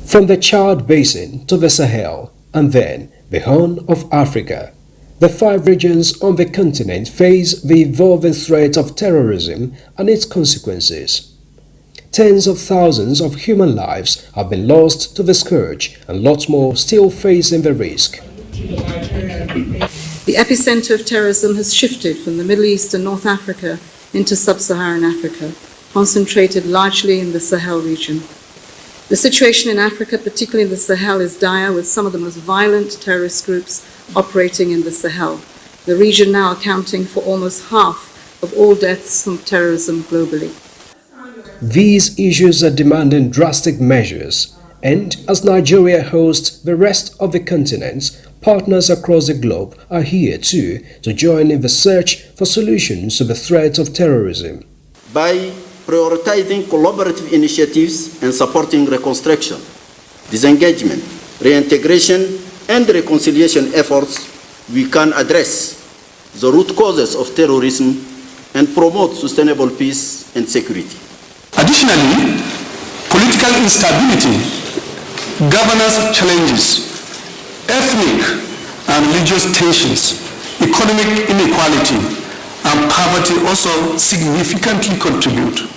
From the Chad Basin to the Sahel and then the Horn of Africa, the 5 regions on the continent face the evolving threat of terrorism and its consequences. Tens of thousands of human lives have been lost to the scourge and lots more still facing the risk. The epicenter of terrorism has shifted from the Middle East and North Africa into sub-Saharan Africa, concentrated largely in the Sahel region. The situation in Africa, particularly in the Sahel, is dire, with some of the most violent terrorist groups operating in the Sahel, the region now accounting for almost half of all deaths from terrorism globally. These issues are demanding drastic measures, and as Nigeria hosts the rest of the continent, partners across the globe are here too to join in the search for solutions to the threat of terrorism. By prioritizing collaborative initiatives and supporting reconstruction, disengagement, reintegration, and reconciliation efforts, we can address the root causes of terrorism and promote sustainable peace and security. Additionally, political instability, governance challenges, ethnic and religious tensions, economic inequality, and poverty also significantly contribute.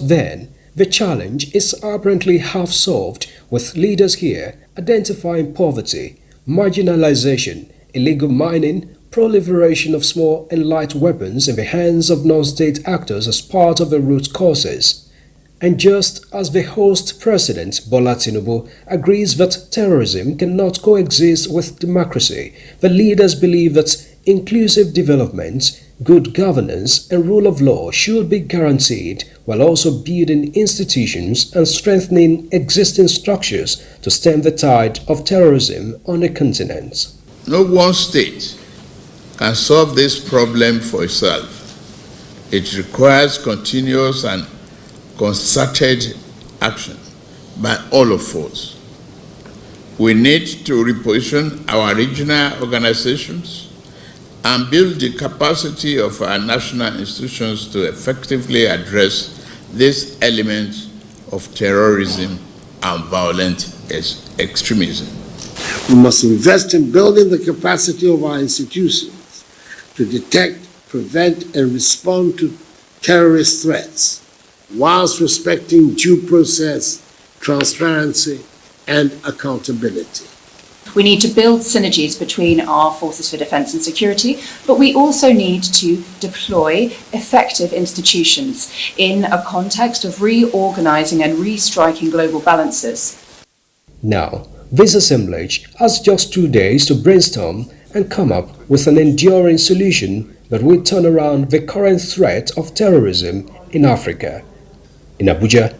Then, the challenge is apparently half solved, with leaders here identifying poverty, marginalization, illegal mining, proliferation of small and light weapons in the hands of non-state actors as part of the root causes. And just as the host president, Bola Tinubu, agrees that terrorism cannot coexist with democracy, the leaders believe that inclusive development, good governance and rule of law should be guaranteed, while also building institutions and strengthening existing structures to stem the tide of terrorism on the continent. No one state can solve this problem for itself. It requires continuous and concerted action by all of us. We need to reposition our regional organizations and build the capacity of our national institutions to effectively address this element of terrorism and violent extremism. We must invest in building the capacity of our institutions to detect, prevent, and respond to terrorist threats, whilst respecting due process, transparency, and accountability. We need to build synergies between our forces for defence and security, but we also need to deploy effective institutions in a context of reorganising and restriking global balances. Now, this assemblage has just 2 days to brainstorm and come up with an enduring solution that will turn around the current threat of terrorism in Africa. In Abuja,